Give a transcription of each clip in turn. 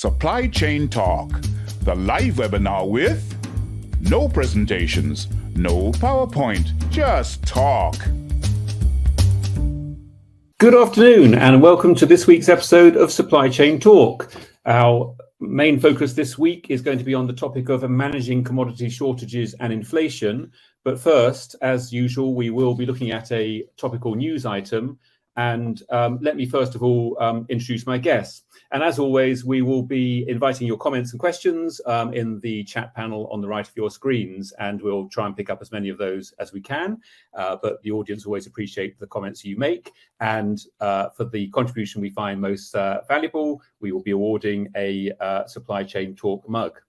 Supply Chain Talk, the live webinar with no presentations, no PowerPoint, just talk. Good afternoon and welcome to this week's episode of Supply Chain Talk. Our main focus this week is going to be on the topic of managing commodity shortages and inflation. But first, as usual, we will be looking at a topical news item. And let me first of all introduce my guests. And as always, we will be inviting your comments and questions in the chat panel on the right of your screens, and we'll try and pick up as many of those as we can. But the audience always appreciate the comments you make. And for the contribution we find most valuable, we will be awarding a Supply Chain Talk mug.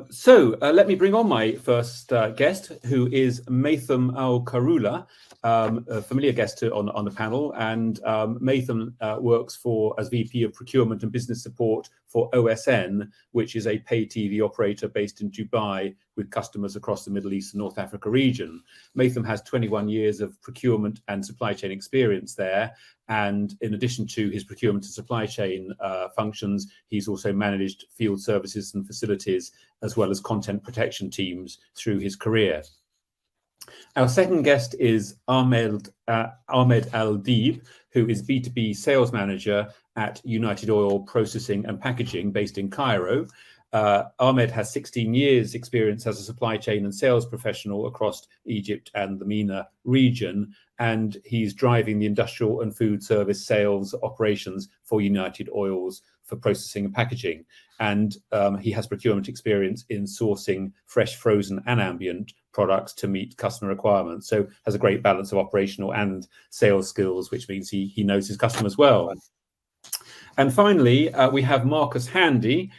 So let me bring on my first guest, who is Maitham Al-Karula, a familiar guest on the panel. And Maitham works as VP of Procurement and Business Support for OSN, which is a pay TV operator based in Dubai with customers across the Middle East and North Africa region. Maitham has 21 years of procurement and supply chain experience there. And in addition to his procurement and supply chain functions, he's also managed field services and facilities, as well as content protection teams through his career. Our second guest is Ahmed Al-Deeb, who is B2B sales manager at United Oil Processing and Packaging based in Cairo. Ahmed has 16 years experience as a supply chain and sales professional across Egypt and the MENA region, and he's driving the industrial and food service sales operations for United Oils for processing and packaging. And he has procurement experience in sourcing fresh, frozen and ambient products to meet customer requirements. So has a great balance of operational and sales skills, which means he knows his customers well. And finally, we have Marcus Handy,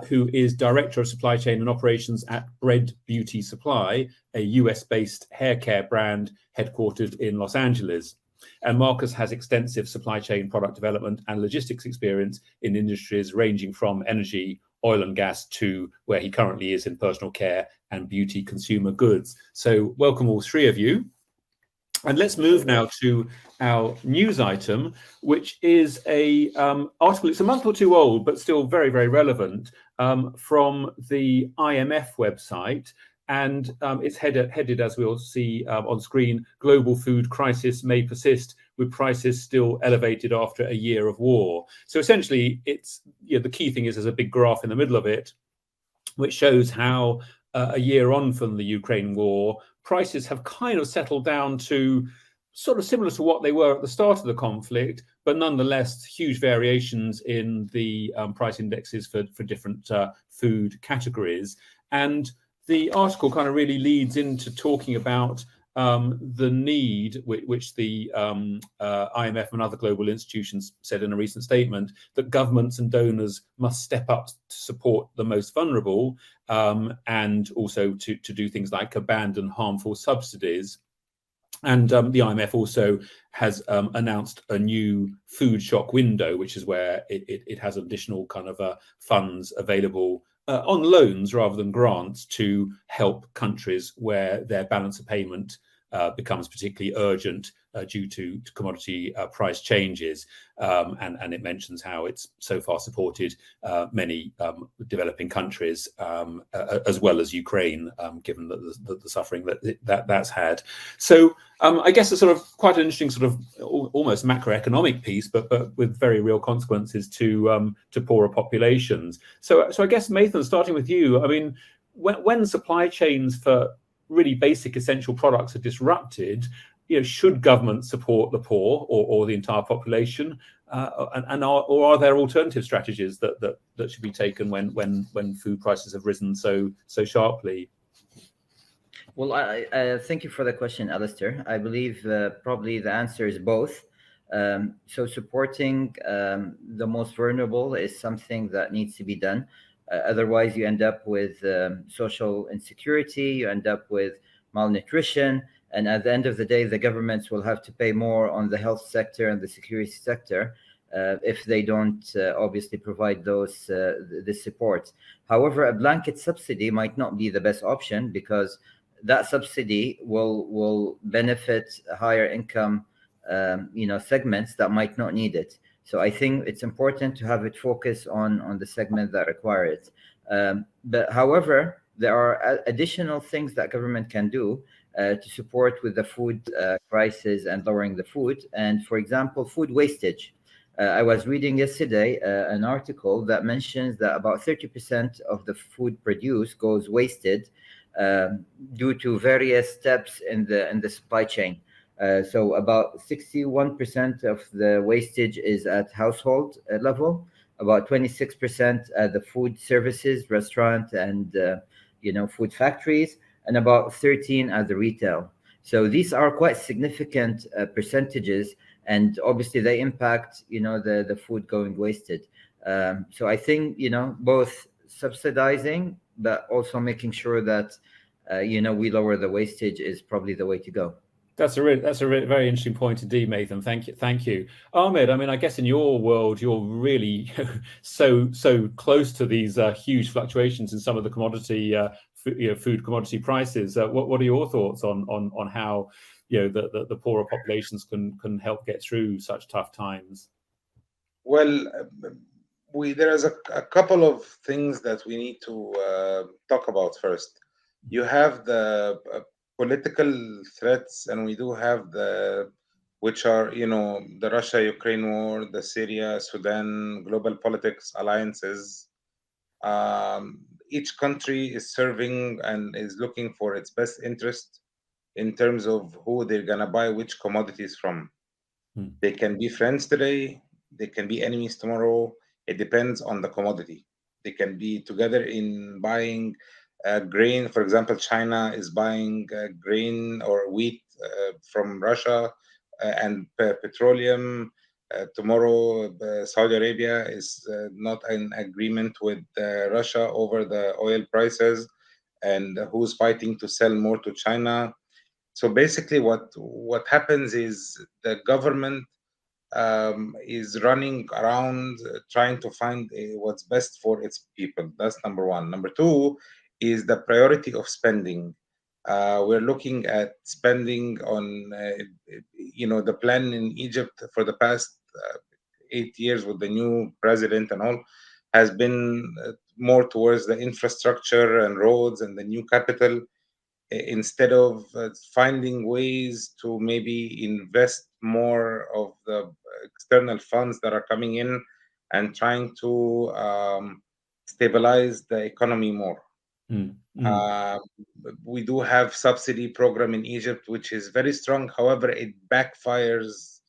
who is Director of Supply Chain and Operations at Bread Beauty Supply, a US-based hair care brand headquartered in Los Angeles. And Marcus has extensive supply chain product development and logistics experience in industries ranging from energy, oil and gas to where he currently is in personal care and beauty consumer goods. So welcome all three of you. And let's move now to our news item, which is a article. It's a month or two old, but still very, very relevant, from the IMF website. And it's headed, as we'll see on screen, global food crisis may persist with prices still elevated after a year of war. So essentially, it's the key thing is there's a big graph in the middle of it, which shows how a year on from the Ukraine war, prices have kind of settled down to sort of similar to what they were at the start of the conflict, but nonetheless huge variations in the price indexes for different food categories. And the article kind of really leads into talking about the need, which the IMF and other global institutions said in a recent statement, that governments and donors must step up to support the most vulnerable, and also to do things like abandon harmful subsidies. And the IMF also has announced a new food shock window, which is where it has additional kind of funds available on loans rather than grants to help countries where their balance of payment becomes particularly urgent due to commodity price changes. And it mentions how it's so far supported many developing countries, as well as Ukraine, given the suffering that's had. So I guess it's sort of quite an interesting sort of almost macroeconomic piece, but with very real consequences to poorer populations. So I guess, Maitham, starting with you, I mean, when supply chains for really basic essential products are disrupted, should governments support the poor or the entire population, or are there alternative strategies that should be taken when food prices have risen so sharply? Well, I thank you for the question, Alistair. I believe probably the answer is both. So supporting the most vulnerable is something that needs to be done. Otherwise, you end up with social insecurity, you end up with malnutrition, and at the end of the day, the governments will have to pay more on the health sector and the security sector if they don't obviously provide this support. However, a blanket subsidy might not be the best option, because that subsidy will benefit higher income segments that might not need it. So I think it's important to have it focus on the segment that require it. But however, there are additional things that government can do to support with the food crisis and lowering the food. And for example, food wastage. I was reading yesterday an article that mentions that about 30% of the food produced goes wasted due to various steps in the supply chain. So about 61% of the wastage is at household level, about 26% at the food services, restaurant, and food factories, and about 13 at the retail. So these are quite significant percentages, and obviously they impact the food going wasted. So I think both subsidizing, but also making sure that we lower the wastage is probably the way to go. That's a very interesting point indeed, Nathan. Thank you, Ahmed. I mean, I guess in your world, you're really so close to these huge fluctuations in some of the commodity food commodity prices. What are your thoughts on how the poorer populations can help get through such tough times? Well, there is a couple of things that we need to talk about first. You have the political threats, and we do have which are the Russia-Ukraine war, the Syria, Sudan, global politics, alliances. Each country is serving and is looking for its best interest in terms of who they're gonna buy which commodities from. They can be friends today, they can be enemies tomorrow. It depends on the commodity. They can be together in buying grain. For example, China is buying grain or wheat from Russia and petroleum. Tomorrow, Saudi Arabia is not in agreement with Russia over the oil prices, and who's fighting to sell more to China. So basically, what happens is the government is running around trying to find what's best for its people. That's number one. Number two is the priority of spending. We're looking at spending on, the plan in Egypt for the past 8 years with the new president and all has been more towards the infrastructure and roads and the new capital, instead of finding ways to maybe invest more of the external funds that are coming in and trying to stabilize the economy more. We do have subsidy program in Egypt, which is very strong. However, it backfires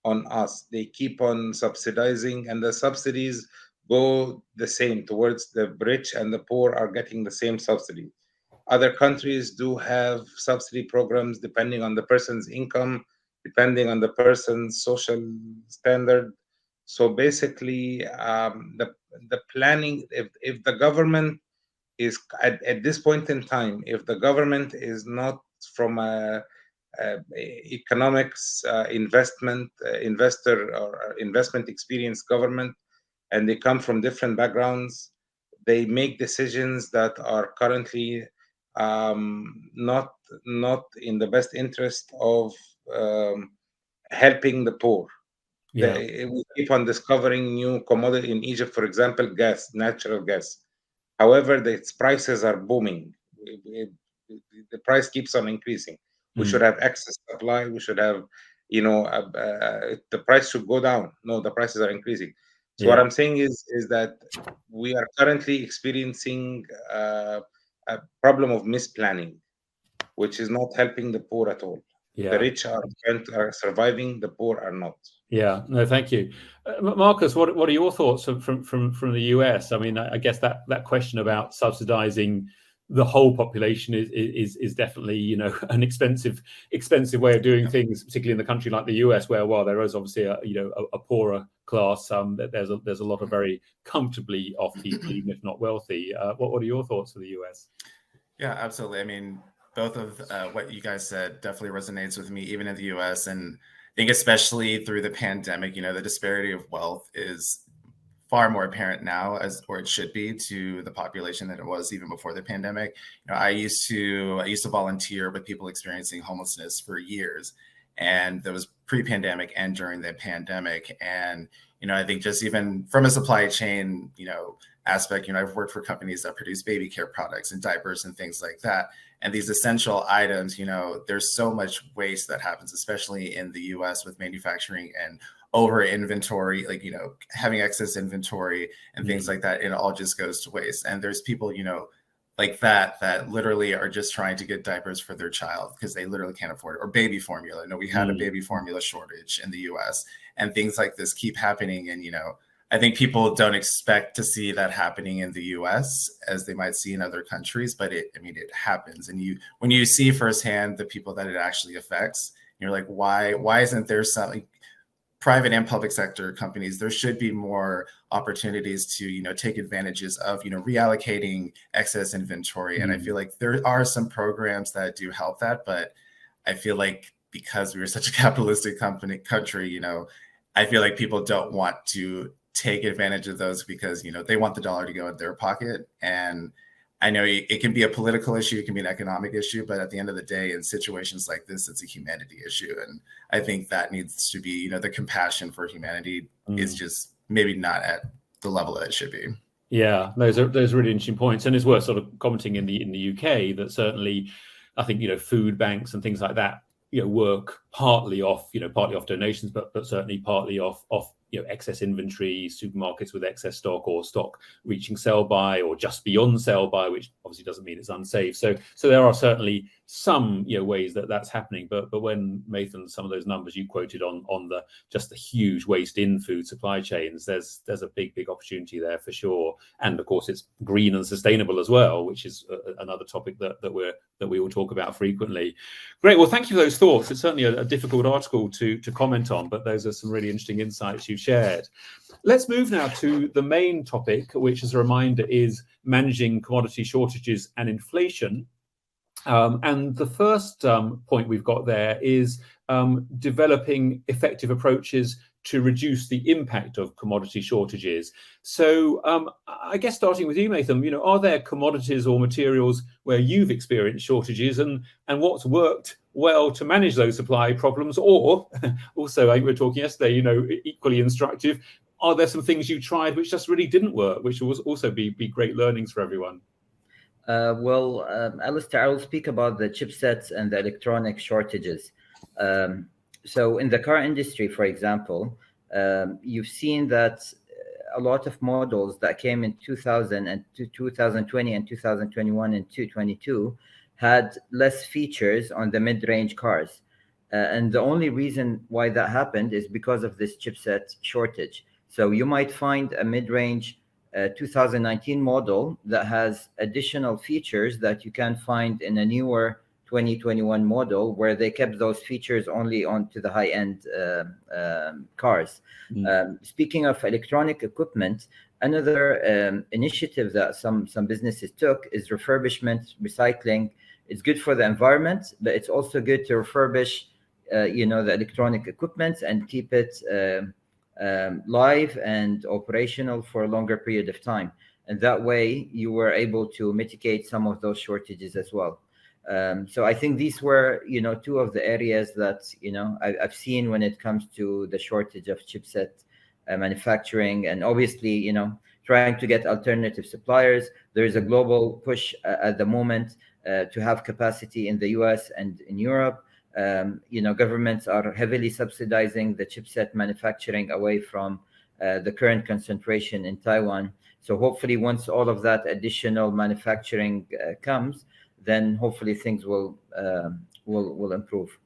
on us. They keep on subsidizing, and the subsidies go the same towards the rich, and the poor are getting the same subsidy. Other countries do have subsidy programs depending on the person's income, depending on the person's social standard. So basically, the planning, if the government is at this point in time, if the government is not from a economics investor or investment experienced government, and they come from different backgrounds, they make decisions that are currently not in the best interest of helping the poor. We keep on discovering new commodity in Egypt, for example, gas, natural gas. However, its prices are booming. The price keeps on increasing. We should have excess supply. We should have, the price should go down. No, the prices are increasing. So what I'm saying is that we are currently experiencing a problem of misplanning, which is not helping the poor at all. The rich are surviving, the poor are not. Yeah, no, thank you. Marcus, what are your thoughts from the US? I mean, I guess that question about subsidizing the whole population is definitely, an expensive way of doing things, particularly in a country like the US, where while there is obviously a poorer class, there's a lot of very comfortably off people, even if not wealthy. What are your thoughts for the US? Yeah, absolutely. I mean, both of what you guys said definitely resonates with me, even in the US. And I think especially through the pandemic, the disparity of wealth is far more apparent now, or it should be, to the population than it was even before the pandemic. I used to volunteer with people experiencing homelessness for years, and that was pre-pandemic and during the pandemic. And I think just even from a supply chain, aspect, I've worked for companies that produce baby care products and diapers and things like that. And these essential items, there's so much waste that happens, especially in the US with manufacturing and over inventory, like, having excess inventory and things like that. It all just goes to waste. And there's people, like that literally are just trying to get diapers for their child because they literally can't afford it, or baby formula. We had a baby formula shortage in the US, and things like this keep happening. And, I think people don't expect to see that happening in the US as they might see in other countries, but it happens. And when you see firsthand the people that it actually affects, you're like, why isn't there something? Private and public sector companies, there should be more opportunities to, take advantages of, reallocating excess inventory. And I feel like there are some programs that do help that, but I feel like because we are such a capitalistic country, I feel like people don't want to take advantage of those because, they want the dollar to go in their pocket. And I know it can be a political issue, it can be an economic issue, but at the end of the day, in situations like this, it's a humanity issue. And I think that needs to be, the compassion for humanity is just maybe not at the level that it should be. Yeah, those are really interesting points. And it's worth sort of commenting in the UK that certainly, I think, food banks and things like that, work partly off donations, but certainly partly off excess inventory, supermarkets with excess stock, or stock reaching sell by or just beyond sell by, which obviously doesn't mean it's unsafe. So there are certainly some ways that that's happening. But when Nathan, some of those numbers you quoted on the just the huge waste in food supply chains, there's a big opportunity there for sure. And of course it's green and sustainable as well, which is another topic that we will talk about frequently. Great. Well, thank you for those thoughts. It's certainly a difficult article to comment on, but those are some really interesting insights you've shared. Let's move now to the main topic, which, as a reminder, is managing commodity shortages and inflation. And the first point we've got there is developing effective approaches to reduce the impact of commodity shortages. So I guess starting with you, Nathan, are there commodities or materials where you've experienced shortages, and what's worked well to manage those supply problems? Or also, like we were talking yesterday, equally instructive, are there some things you tried which just really didn't work, which will also be great learnings for everyone? Alistair, I will speak about the chipsets and the electronic shortages. So in the car industry, for example, you've seen that a lot of models that came in 2000 and 2020 and 2021 and 2022 had less features on the mid-range cars. And the only reason why that happened is because of this chipset shortage. So you might find a mid-range 2019 model that has additional features that you can find in a newer 2021 model, where they kept those features only onto the high-end cars. Speaking of electronic equipment, another initiative that some businesses took is refurbishment, recycling. It's good for the environment, but it's also good to refurbish, the electronic equipment and keep it live and operational for a longer period of time. And that way you were able to mitigate some of those shortages as well. So I think these were, two of the areas that, I've seen when it comes to the shortage of chipset manufacturing, and obviously, trying to get alternative suppliers. There is a global push at the moment to have capacity in the US and in Europe. Governments are heavily subsidizing the chipset manufacturing away from the current concentration in Taiwan. So hopefully once all of that additional manufacturing comes, then hopefully things will improve.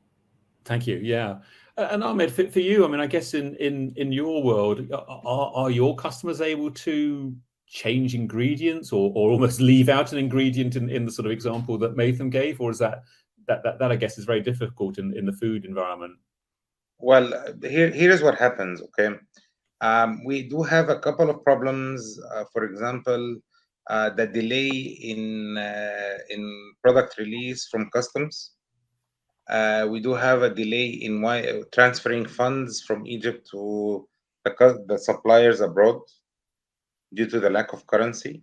Thank you. Yeah. And Ahmed, for you, I mean, I guess in your world, are your customers able to change ingredients or almost leave out an ingredient in the sort of example that Nathan gave, or is that I guess is very difficult in the food environment? Well, here is what happens. Okay, we do have a couple of problems. For example, the delay in product release from customs. We do have a delay in transferring funds from Egypt to the suppliers abroad due to the lack of currency.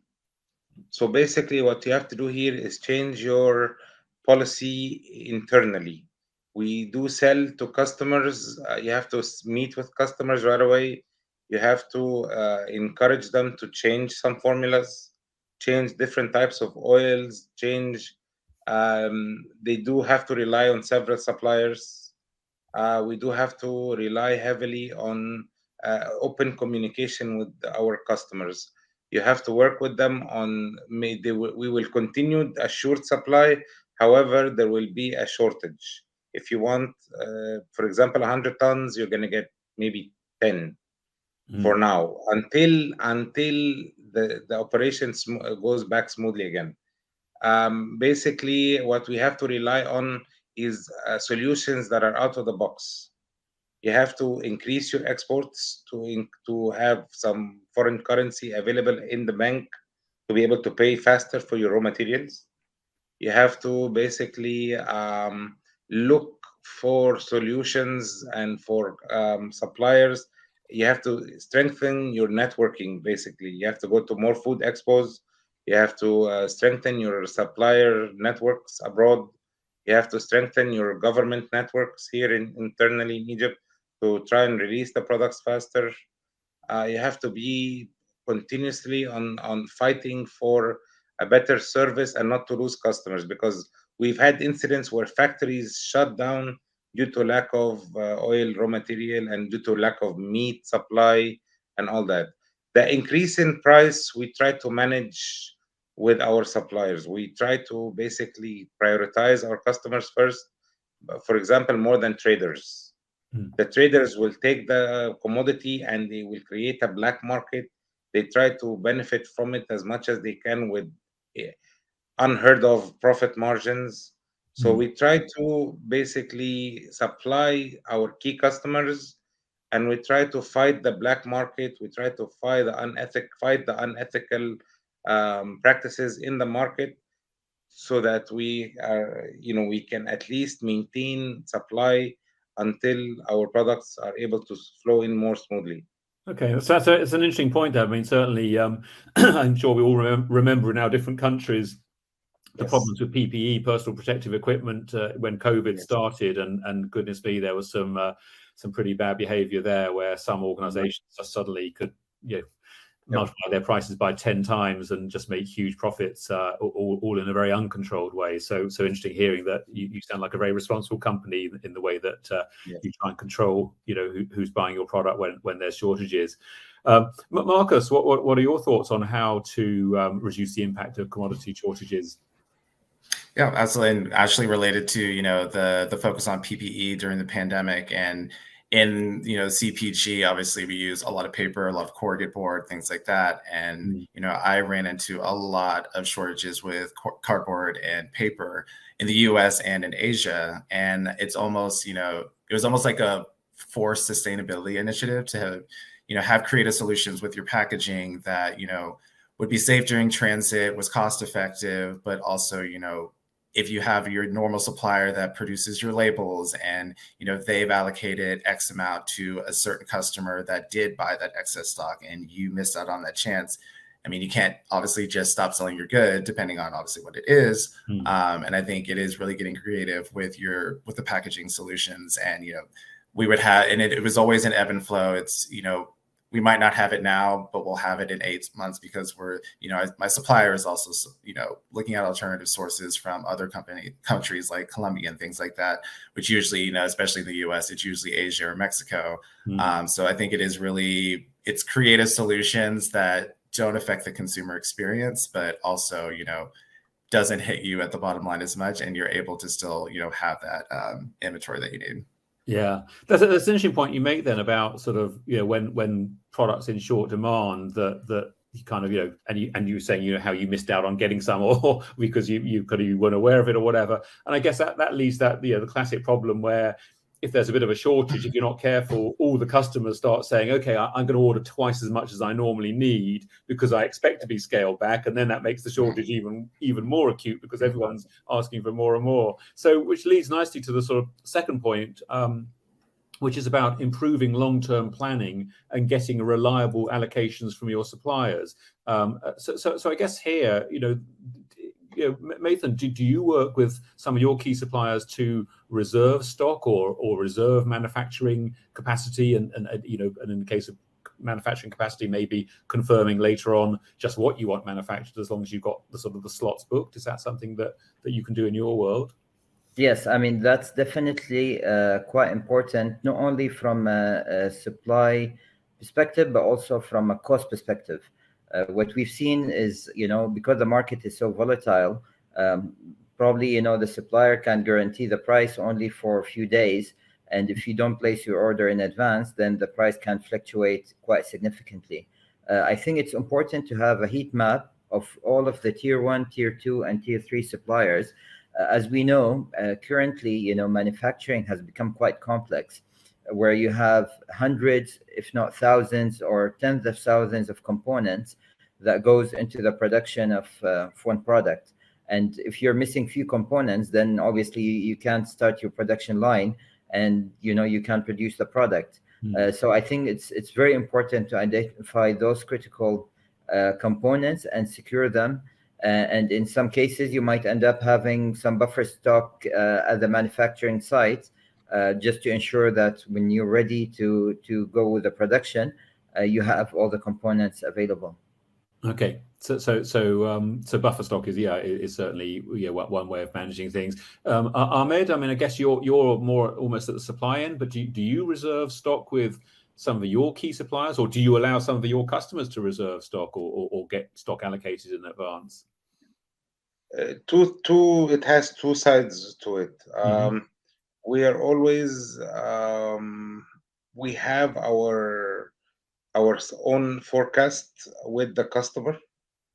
So basically what you have to do here is change your policy internally. We do sell to customers. You have to meet with customers right away. You have to encourage them to change some formulas, change different types of oils, change. They do have to rely on several suppliers. We do have to rely heavily on open communication with our customers. You have to work with them on, we will continue a short supply. However, there will be a shortage. If you want, for example, 100 tons, you're going to get maybe 10 for now, until the operation goes back smoothly again. Basically, what we have to rely on is solutions that are out of the box. You have to increase your exports to have some foreign currency available in the bank to be able to pay faster for your raw materials. You have to basically look for solutions and for suppliers. You have to strengthen your networking. Basically, you have to go to more food expos. You have to strengthen your supplier networks abroad. You have to strengthen your government networks here internally in Egypt to try and release the products faster. You have to be continuously on fighting for a better service and not to lose customers, because we've had incidents where factories shut down due to lack of oil raw material and due to lack of meat supply and all that. The increase in price, we try to manage with our suppliers. We try to basically prioritize our customers first, for example, more than traders. The traders will take the commodity and they will create a black market. They try to benefit from it as much as they can with unheard of profit margins. So we try to basically supply our key customers, and we try to fight the black market. We try to fight the unethical practices in the market, so that we can at least maintain supply until our products are able to flow in more smoothly. Okay, so it's an interesting point there. I mean, certainly, I'm sure we all remember in our different countries the problems with PPE, personal protective equipment, when COVID started, and goodness me, there was some pretty bad behaviour there, where some organisations suddenly could multiply their prices by 10 times and just make huge profits, all in a very uncontrolled way. So interesting hearing that you sound like a very responsible company in the way that you try and control, who's buying your product when there's shortages. Marcus, what are your thoughts on how to reduce the impact of commodity shortages? Yeah, absolutely. And actually related to, the focus on PPE during the pandemic, and in, CPG, obviously we use a lot of paper, a lot of corrugated board, things like that. And, I ran into a lot of shortages with cardboard and paper in the US and in Asia. And it's almost, it was almost like a forced sustainability initiative to, have creative solutions with your packaging that, would be safe during transit, was cost effective, but also, if you have your normal supplier that produces your labels and, they've allocated X amount to a certain customer that did buy that excess stock and you missed out on that chance, I mean, you can't obviously just stop selling your good, depending on obviously what it is. And I think it is really getting creative with the packaging solutions. And, we would have, and it was always an ebb and flow. It's, we might not have it now, but we'll have it in 8 months, because we're, my supplier is also, looking at alternative sources from other countries like Colombia and things like that, which usually, especially in the US, it's usually Asia or Mexico. So I think it's creative solutions that don't affect the consumer experience, but also, doesn't hit you at the bottom line as much, and you're able to still, have that inventory that you need. Yeah, that's an interesting point you make then about sort of, when products in short demand that you kind of, and you were saying, how you missed out on getting some, or because you weren't aware of it or whatever. And I guess that leaves that, the classic problem where if there's a bit of a shortage, if you're not careful, all the customers start saying, okay, I'm going to order twice as much as I normally need because I expect to be scaled back. And then that makes the shortage even more acute, because everyone's asking for more and more. So, which leads nicely to the sort of second point, which is about improving long-term planning and getting reliable allocations from your suppliers. So I guess here, Mathan, do you work with some of your key suppliers to reserve stock or reserve manufacturing capacity, and in the case of manufacturing capacity, maybe confirming later on just what you want manufactured, as long as you've got the sort of the slots booked. Is that something that you can do in your world? Yes, I mean, that's definitely quite important, not only from a supply perspective, but also from a cost perspective. What we've seen is, because the market is so volatile, probably, the supplier can guarantee the price only for a few days. And if you don't place your order in advance, then the price can fluctuate quite significantly. I think it's important to have a heat map of all of the tier 1, tier 2, and tier 3 suppliers. As we know, currently, manufacturing has become quite complex, where you have hundreds, if not thousands or tens of thousands of components that goes into the production of one product. And if you're missing few components, then obviously you can't start your production line, and you can't produce the product. So I think it's very important to identify those critical components and secure them. And in some cases, you might end up having some buffer stock at the manufacturing site, just to ensure that when you're ready to go with the production, you have all the components available. Okay, so buffer stock is certainly one way of managing things. Ahmed, I mean, I guess you're more almost at the supply end, but do you reserve stock with some of your key suppliers, or do you allow some of your customers to reserve stock or get stock allocated in advance? It has two sides to it. We are always we have our own forecast with the customer.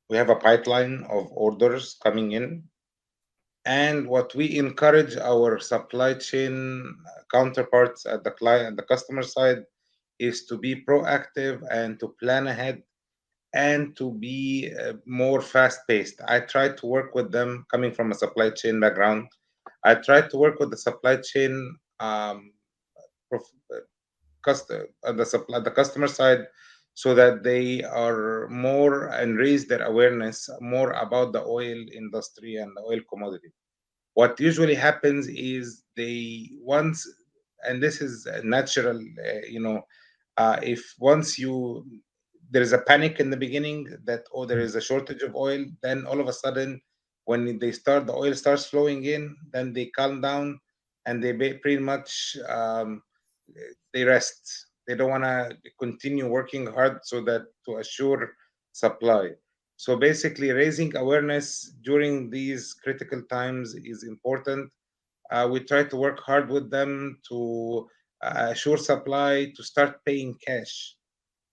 We have a pipeline of orders coming in, and what we encourage our supply chain counterparts at the customer side is to be proactive and to plan ahead and to be more fast-paced. I try to work with them, coming from a supply chain background. I try to work with the supply chain on the customer side, so that they are more and raise their awareness more about the oil industry and the oil commodity. What usually happens is and this is natural, if once there is a panic in the beginning that, there is a shortage of oil, then all of a sudden, when the oil starts flowing in, then they calm down and they pretty much they rest. They don't want to continue working hard to assure supply. So basically, raising awareness during these critical times is important. We try to work hard with them to assure supply, to start paying cash,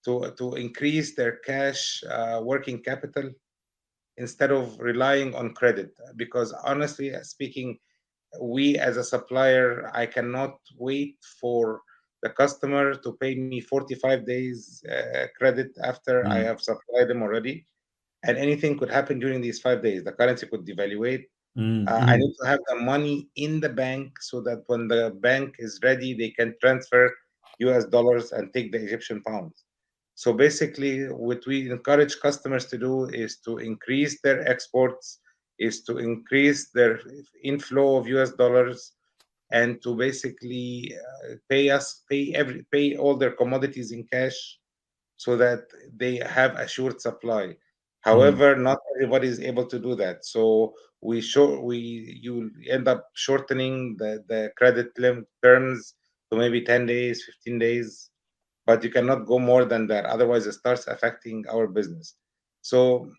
to increase their cash working capital instead of relying on credit. Because honestly speaking, we as a supplier, I cannot wait for the customer to pay me 45 days credit after I have supplied them already. And anything could happen during these 5 days. The currency could devaluate. I need to have the money in the bank so that when the bank is ready, they can transfer US dollars and take the Egyptian pounds. So basically, what we encourage customers to do is to increase their exports, is to increase their inflow of US dollars, and to basically pay all their commodities in cash, so that they have assured supply. However, not everybody is able to do that. So you end up shortening the credit limit terms to maybe 10 days, 15 days, but you cannot go more than that. Otherwise, it starts affecting our business. So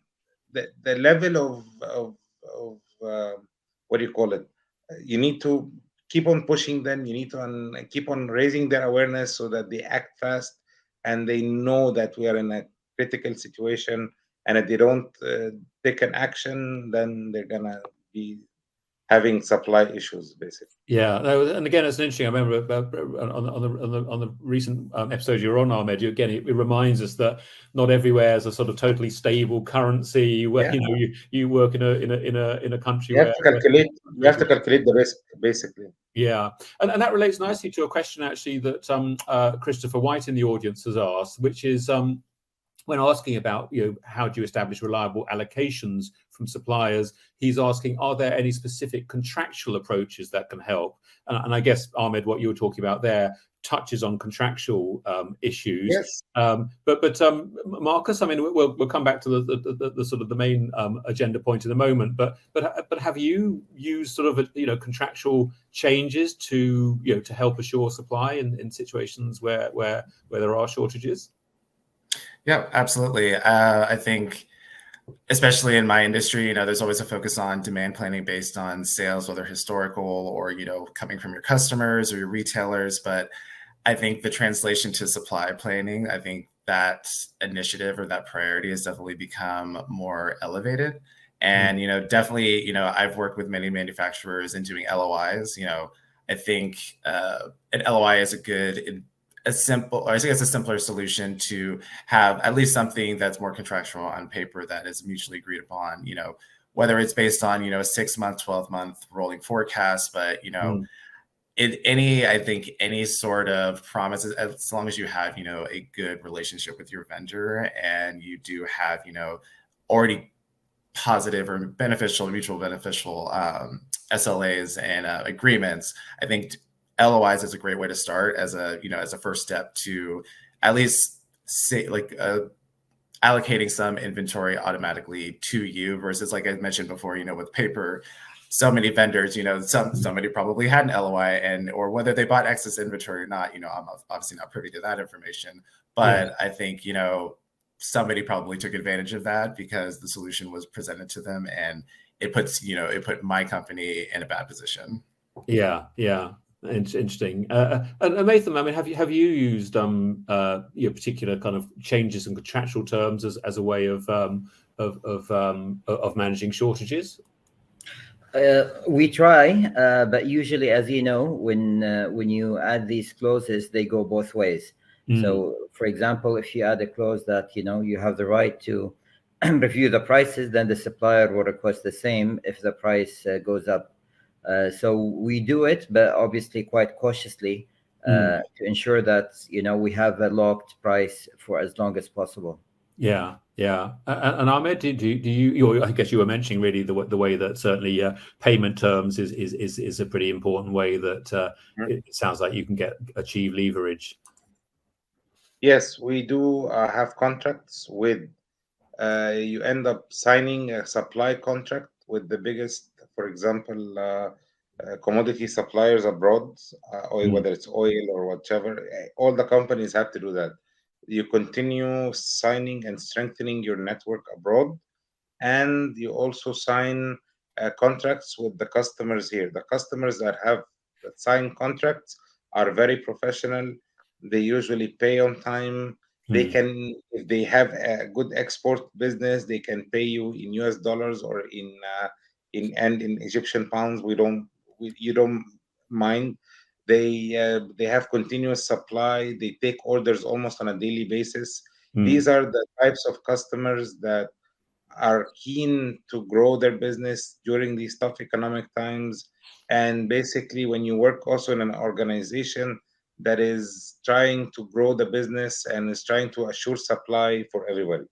the level of what do you call it? You need to keep on pushing them. You need to keep on raising their awareness so that they act fast and they know that we are in a critical situation. And if they don't take an action, then they're gonna be having supply issues, basically. Yeah, and again, it's interesting. I remember on the recent episode you were on, Ahmed. It reminds us that not everywhere is a sort of totally stable currency. Where you work in a country where you have to calculate the risk, basically. Yeah, and that relates nicely to a question actually that Christopher White in the audience has asked, which is when asking about, how do you establish reliable allocations from suppliers, he's asking, are there any specific contractual approaches that can help? And I guess, Ahmed, what you were talking about there touches on contractual issues. Yes. But Marcus, I mean, we'll come back to the sort of the main agenda point in a moment. But have you used sort of contractual changes to to help assure supply in situations where there are shortages? Yeah, absolutely. I think, especially in my industry, there's always a focus on demand planning based on sales, whether historical or, coming from your customers or your retailers. But I think the translation to supply planning, I think that initiative or that priority has definitely become more elevated. And, definitely, I've worked with many manufacturers in doing LOIs. I think an LOI is a simpler solution to have at least something that's more contractual on paper that is mutually agreed upon, whether it's based on, a 6-month, 12-month rolling forecast, but, I think any sort of promises, as long as you have, a good relationship with your vendor and you do have, already positive or mutual beneficial SLAs and agreements, I think LOIs is a great way to start as a first step to at least say allocating some inventory automatically to you versus, like I mentioned before, with paper, so many vendors, somebody probably had an LOI or whether they bought excess inventory or not, I'm obviously not privy to that information, but I think, somebody probably took advantage of that because the solution was presented to them and it put my company in a bad position. Yeah. Interesting. And Matham, I mean, have you used particular kind of changes in contractual terms as a way of managing shortages? We try, but usually, as you know, when you add these clauses, they go both ways. So, for example, if you add a clause that you have the right to review the prices, then the supplier will request the same if the price goes up. So we do it, but obviously quite cautiously to ensure that we have a locked price for as long as possible. Yeah. And Ahmed, do you? I guess you were mentioning really the way that certainly payment terms is a pretty important way that it sounds like you can achieve leverage. Yes, we do have contracts with. You end up signing a supply contract with the biggest, for example, commodity suppliers abroad, whether it's oil or whatever. All the companies have to do that. You continue signing and strengthening your network abroad, and you also sign contracts with the customers here. The customers that have signed contracts are very professional. They usually pay on time. They can, if they have a good export business, they can pay you in US dollars or in Egyptian pounds. You don't mind. They have continuous supply. They take orders almost on a daily basis. These are the types of customers that are keen to grow their business during these tough economic times. And basically, when you work also in an organization that is trying to grow the business and is trying to assure supply for everybody.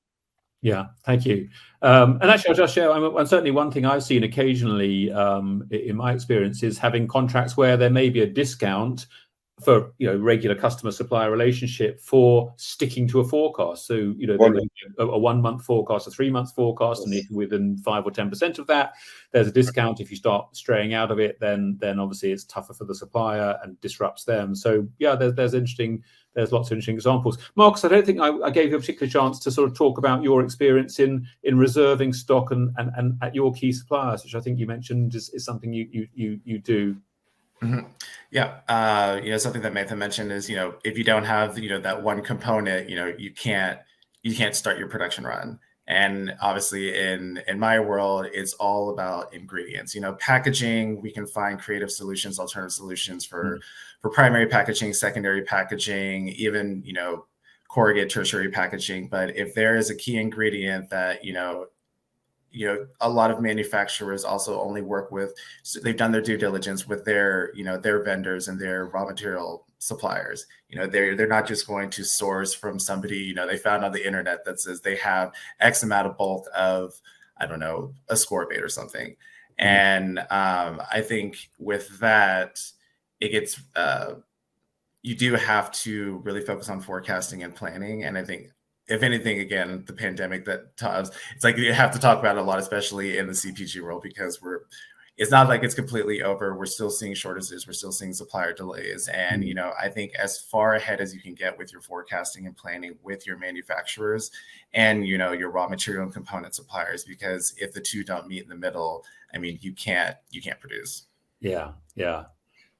Yeah, thank you. And actually, I'll just share, and certainly one thing I've seen occasionally in my experience is having contracts where there may be a discount for regular customer supplier relationship for sticking to a forecast. So they would a 1-month forecast, a 3-month forecast, and if within 5 or 10% of that, there's a discount. If you start straying out of it, then obviously it's tougher for the supplier and disrupts them. So yeah, there's lots of interesting examples. Marcus, I don't think I gave you a particular chance to sort of talk about your experience in reserving stock and at your key suppliers, which I think you mentioned is something you do. Yeah. Something that Matham mentioned is, if you don't have, that one component, you can't start your production run. And obviously in my world, it's all about ingredients, packaging. We can find creative solutions, alternative solutions for primary packaging, secondary packaging, even, corrugated tertiary packaging. But if there is a key ingredient that, a lot of manufacturers also only work with, so they've done their due diligence with their vendors and their raw material suppliers. You know, they're not just going to source from somebody, you know, they found on the internet that says they have X amount of bulk of, I don't know, ascorbate or something. And I think with that, it gets, you do have to really focus on forecasting and planning. And I think, if anything, again, the pandemic it's like you have to talk about it a lot, especially in the CPG world, because it's not like it's completely over. We're still seeing shortages. We're still seeing supplier delays. And, you know, I think as far ahead as you can get with your forecasting and planning with your manufacturers and, you know, your raw material and component suppliers, because if the two don't meet in the middle, I mean, you can't produce. Yeah.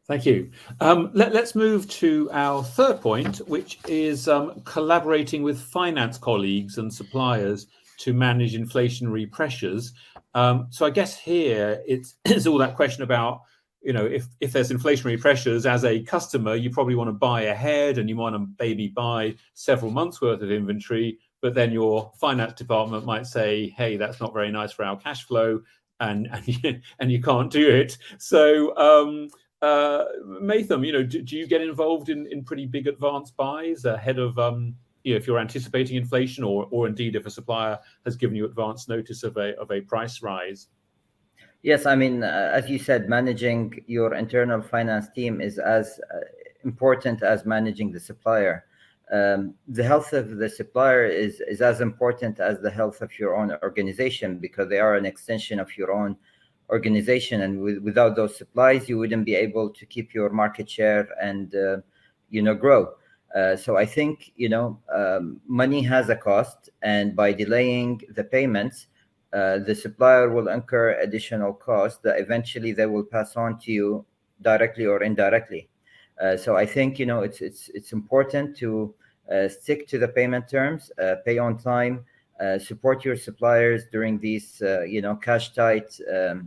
Thank you. Let's move to our third point, which is collaborating with finance colleagues and suppliers to manage inflationary pressures. So I guess here it's all that question about, you know, if there's inflationary pressures as a customer, you probably want to buy ahead and you want to maybe buy several months worth of inventory, but then your finance department might say, hey, that's not very nice for our cash flow, and you can't do it. So Matham, you know, do you get involved in pretty big advance buys ahead of, you know, if you're anticipating inflation, or indeed if a supplier has given you advance notice of a price rise? Yes, I mean, as you said, managing your internal finance team is as important as managing the supplier. The health of the supplier is as important as the health of your own organization, because they are an extension of your own organization, and without those supplies you wouldn't be able to keep your market share and you know, grow. So I think, you know, money has a cost, and by delaying the payments, the supplier will incur additional costs that eventually they will pass on to you directly or indirectly. So I think, you know, it's important to stick to the payment terms, pay on time, support your suppliers during these, you know, cash tight,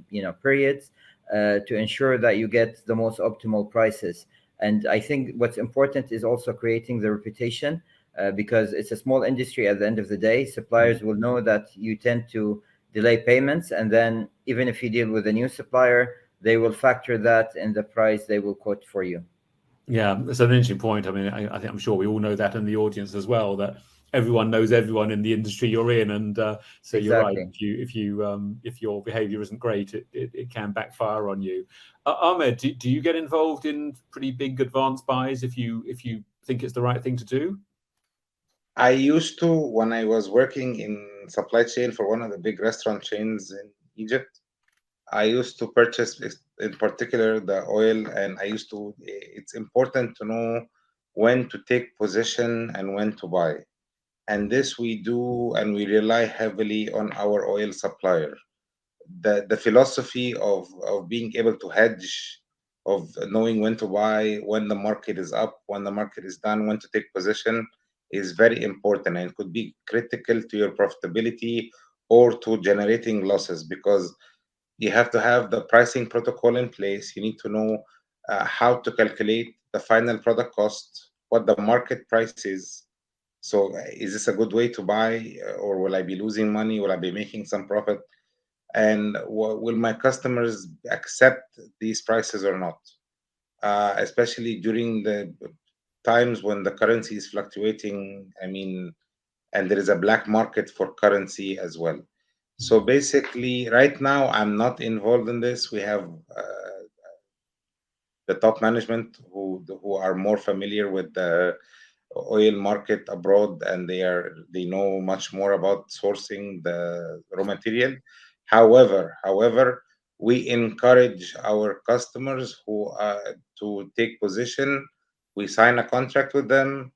you know, periods, to ensure that you get the most optimal prices. And I think what's important is also creating the reputation, because it's a small industry. At the end of the day, suppliers will know that you tend to delay payments, and then even if you deal with a new supplier, they will factor that in the price they will quote for you. Yeah, that's an interesting point. I mean, I think I'm sure we all know that in the audience as well, that everyone knows everyone in the industry you're in, and so you're right. If your behaviour isn't great, it can backfire on you. Ahmed, do you get involved in pretty big advance buys if you think it's the right thing to do? I used to when I was working in supply chain for one of the big restaurant chains in Egypt. I used to purchase, in particular, the oil, and it's important to know when to take position and when to buy. And this we do, and we rely heavily on our oil supplier. The philosophy of being able to hedge, of knowing when to buy, when the market is up, when the market is down, when to take position, is very important, and could be critical to your profitability or to generating losses, because you have to have the pricing protocol in place. You need to know how to calculate the final product cost, what the market price is. So is this a good way to buy, or will I be losing money? Will I be making some profit? And will my customers accept these prices or not? Especially during the times when the currency is fluctuating. I mean, and there is a black market for currency as well. So basically, right now, I'm not involved in this. We have the top management who are more familiar with the oil market abroad, and they know much more about sourcing the raw material. However, we encourage our customers who to take position. We sign a contract with them,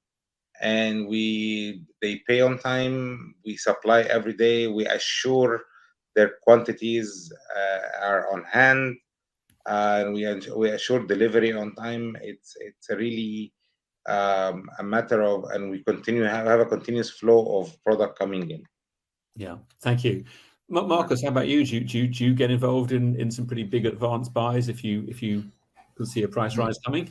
and they pay on time. We supply every day. We assure their quantities are on hand, and we assure delivery on time. It's a really a matter of, and we continue have a continuous flow of product coming in. Yeah, thank you. Marcus, how about you? Do you get involved in some pretty big advance buys if you can see a price rise coming?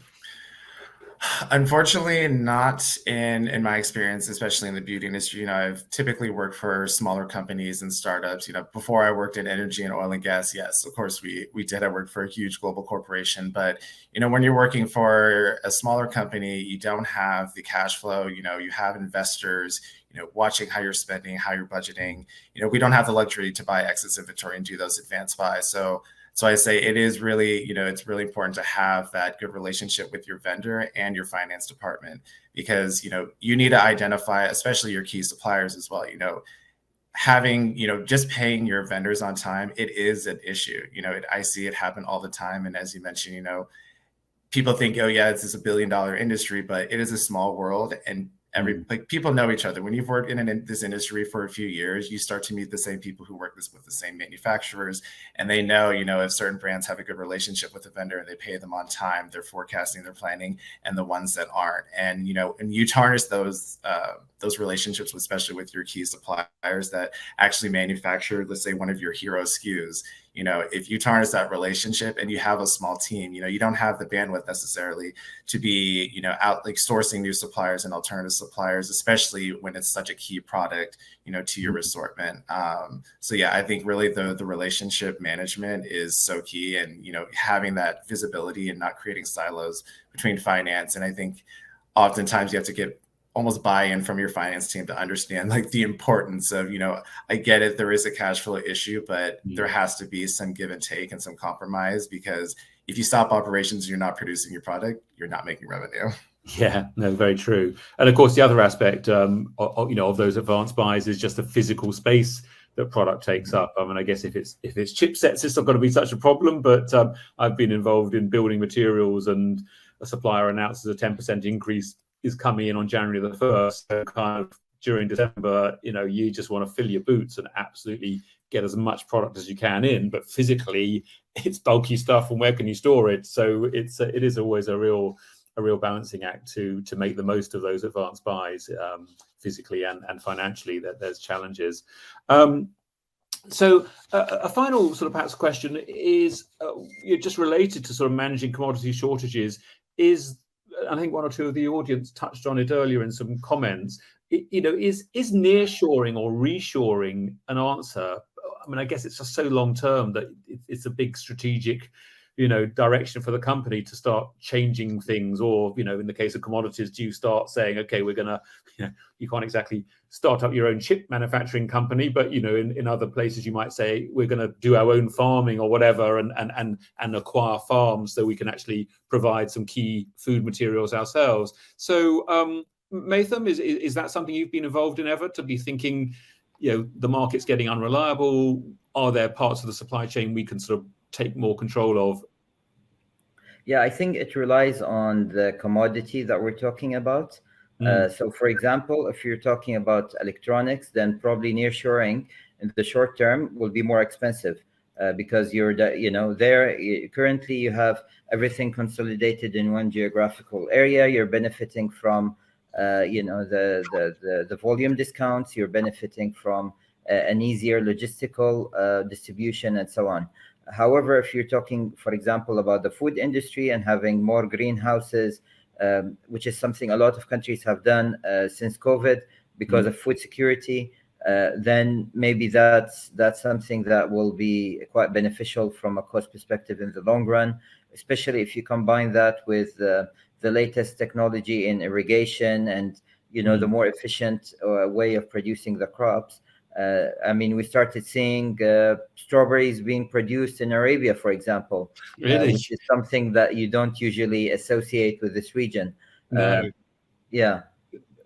Unfortunately, not in my experience, especially in the beauty industry. I've typically worked for smaller companies and startups. Before I worked in energy and oil and gas, yes, of course we did. I worked for a huge global corporation, but when you're working for a smaller company, you don't have the cash flow. You have investors, watching how you're spending, how you're budgeting. We don't have the luxury to buy excess inventory and do those advanced buys. So I say it is really, it's really important to have that good relationship with your vendor and your finance department, because, you need to identify, especially your key suppliers as well. Having, just paying your vendors on time, it is an issue. I see it happen all the time. And as you mentioned, people think, oh yeah, this is $1 billion industry, but it is a small world, and people know each other. When you've worked in this industry for a few years, you start to meet the same people who work with the same manufacturers, and they know, if certain brands have a good relationship with the vendor and they pay them on time, they're forecasting, they're planning, and the ones that aren't. And and you tarnish those relationships, especially with your key suppliers that actually manufacture, let's say, one of your hero SKUs. If you tarnish that relationship and you have a small team, you don't have the bandwidth necessarily to be, out like sourcing new suppliers and alternative suppliers, especially when it's such a key product, to your assortment. So yeah, I think really the relationship management is so key, and, having that visibility and not creating silos between finance. And I think oftentimes you have to get almost buy-in from your finance team to understand like the importance of, I get it, there is a cash flow issue, but there has to be some give and take and some compromise, because if you stop operations and you're not producing your product, you're not making revenue. Yeah, no, very true. And of course, the other aspect, of those advanced buys is just the physical space that product takes up. I mean, I guess if it's chipsets, it's not going to be such a problem. But I've been involved in building materials, and a supplier announces a 10% increase is coming in on January the 1st. So kind of during December, you just want to fill your boots and absolutely get as much product as you can in. But physically, it's bulky stuff, and where can you store it? So it is always a real balancing act to make the most of those advanced buys, physically and financially. That there's challenges. So a final sort of perhaps question is just related to sort of managing commodity shortages. I think one or two of the audience touched on it earlier in some comments. Is nearshoring or reshoring an answer? I mean, I guess it's just so long term that it's a big strategic, direction for the company to start changing things. Or, in the case of commodities, do you start saying, okay, we're gonna, you can't exactly start up your own chip manufacturing company, but in other places you might say we're going to do our own farming or whatever, and acquire farms so we can actually provide some key food materials ourselves. So Matham, is that something you've been involved in ever, to be thinking, the market's getting unreliable? Are there parts of the supply chain we can sort of take more control of? Yeah, I think it relies on the commodity that we're talking about. So, for example, if you're talking about electronics, then probably nearshoring in the short term will be more expensive, because currently you have everything consolidated in one geographical area. You're benefiting from, the volume discounts. You're benefiting from an easier logistical distribution and so on. However, if you're talking, for example, about the food industry and having more greenhouses, which is something a lot of countries have done since COVID because of food security, then maybe that's something that will be quite beneficial from a cost perspective in the long run, especially if you combine that with the latest technology in irrigation and the more efficient way of producing the crops. I mean, we started seeing strawberries being produced in Arabia, for example, Really? which is something that you don't usually associate with this region. No. Yeah.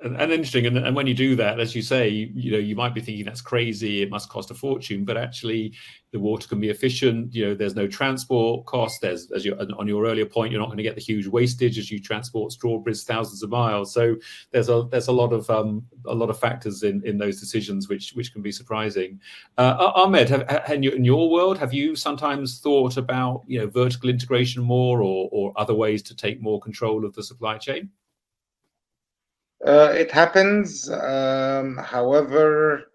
And interesting, and when you do that, as you say, you might be thinking that's crazy, it must cost a fortune, but actually the water can be efficient. There's no transport cost. There's, as you on your earlier point, you're not going to get the huge wastage as you transport strawberries thousands of miles. So there's a lot of factors in those decisions which can be surprising. Ahmed, in your world, have you sometimes thought about vertical integration more, or other ways to take more control of the supply chain? It happens. However,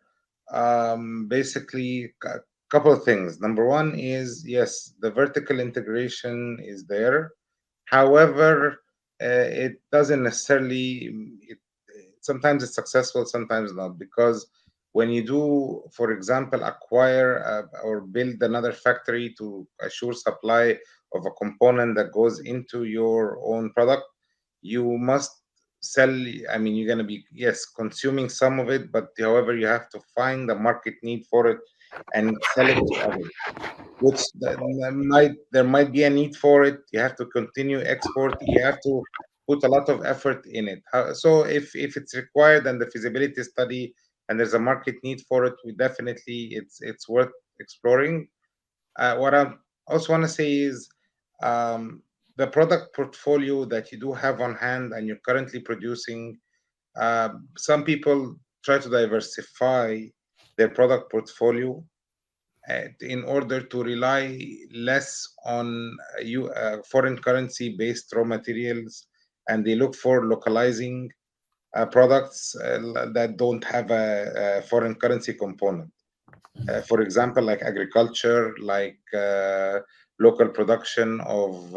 basically, a couple of things. Number one is, yes, the vertical integration is there. However, it doesn't necessarily. Sometimes it's successful, sometimes not, because when you do, for example, acquire or build another factory to assure supply of a component that goes into your own product, you must sell. I mean, you're going to be, yes, consuming some of it, but however, you have to find the market need for it and sell it to others, which there might be a need for it. You have to continue export. You have to put a lot of effort in it. So if it's required and the feasibility study and there's a market need for it, we definitely it's worth exploring. What I also want to say is the product portfolio that you do have on hand and you're currently producing. Some people try to diversify their product portfolio in order to rely less on foreign currency based raw materials, and they look for localizing products that don't have a foreign currency component. For example, like agriculture, like local production of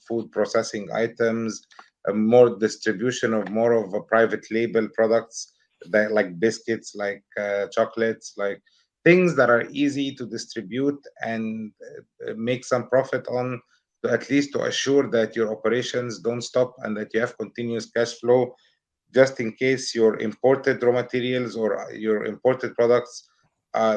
food processing items, more distribution of more of a private label products that like biscuits, like chocolates, like things that are easy to distribute and make some profit on, to at least to assure that your operations don't stop and that you have continuous cash flow, just in case your imported raw materials or your imported products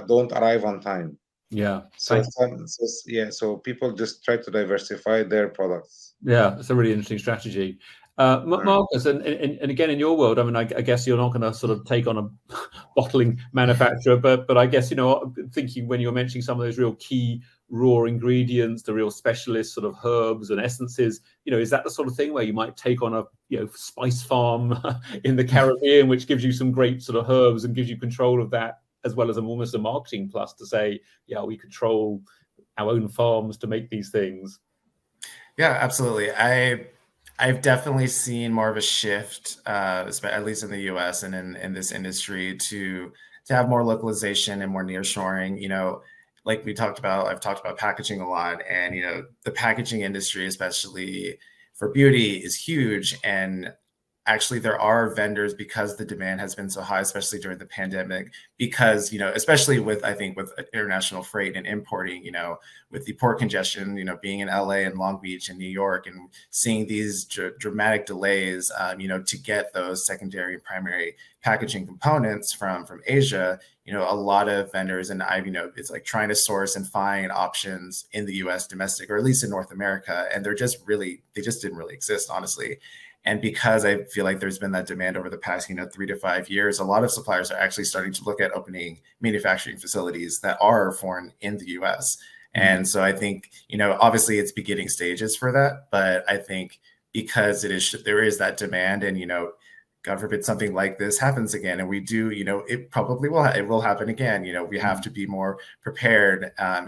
don't arrive on time. Yeah. So people just try to diversify their products. Yeah, it's a really interesting strategy. Marcus, and again, in your world, I mean, I guess you're not going to sort of take on a bottling manufacturer, but I guess, thinking when you're mentioning some of those real key raw ingredients, the real specialist sort of herbs and essences, is that the sort of thing where you might take on a spice farm in the Caribbean, which gives you some great sort of herbs and gives you control of that, as well as almost a marketing plus to say, yeah, we control our own farms to make these things? Yeah, absolutely. I've definitely seen more of a shift, at least in the U.S. and in this industry, to have more localization and more nearshoring. Like I've talked about packaging a lot, and the packaging industry, especially for beauty, is huge. And actually, there are vendors, because the demand has been so high, especially during the pandemic, because, especially with international freight and importing, with the port congestion, being in LA and Long Beach and New York, and seeing these dramatic delays, to get those secondary and primary packaging components from Asia, a lot of vendors, and it's like trying to source and find options in the US domestic, or at least in North America. And they just didn't really exist, honestly. And because I feel like there's been that demand over the past, 3 to 5 years, a lot of suppliers are actually starting to look at opening manufacturing facilities that are foreign in the US. And so I think, obviously it's beginning stages for that, but I think because there is that demand, and, God forbid something like this happens again, and we do, it probably will happen again. We have to be more prepared, and,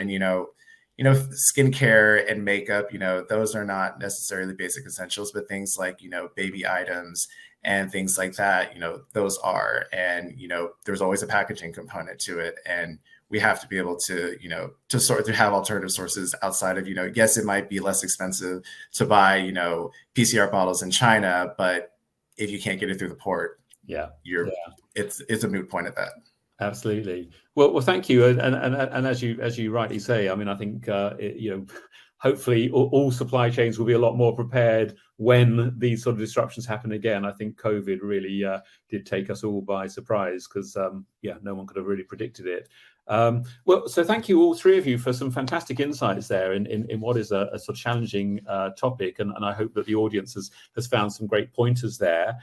skincare and makeup, those are not necessarily basic essentials, but things like, baby items and things like that, those are, and, there's always a packaging component to it. And we have to be able to, to have alternative sources outside of, yes, it might be less expensive to buy, PCR bottles in China, but if you can't get it through the port, it's a moot point at that. Absolutely. Well, thank you. And as you rightly say, I mean, I think hopefully all supply chains will be a lot more prepared when these sort of disruptions happen again. I think COVID really did take us all by surprise, because no one could have really predicted it. Well, so thank you all three of you for some fantastic insights there in what is a sort of challenging topic, and I hope that the audience has found some great pointers there.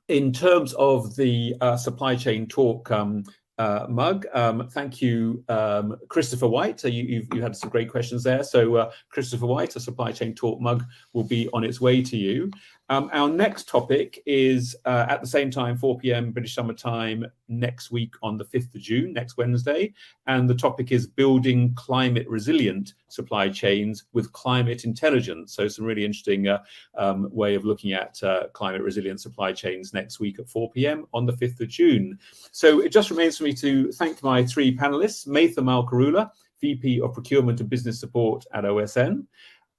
In terms of the Supply Chain Talk mug, thank you, Christopher White. So you had some great questions there. So Christopher White, a Supply Chain Talk mug will be on its way to you. Our next topic is at the same time, 4 p.m. British Summer Time, next week on the 5th of June, next Wednesday. And the topic is building climate resilient supply chains with climate intelligence. So some really interesting way of looking at climate resilient supply chains next week at 4 p.m. on the 5th of June. So it just remains for me to thank my three panelists: Maytham Al-Karula, VP of Procurement and Business Support at OSN;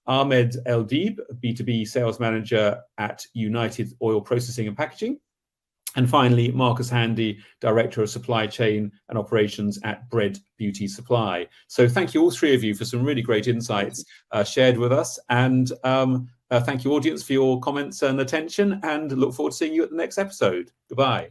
Ahmed Eldib, B2B Sales Manager at United Oil Processing and Packaging. And finally, Marcus Handy, Director of Supply Chain and Operations at Bread Beauty Supply. So thank you all three of you for some really great insights shared with us. And thank you, audience, for your comments and attention, and look forward to seeing you at the next episode. Goodbye.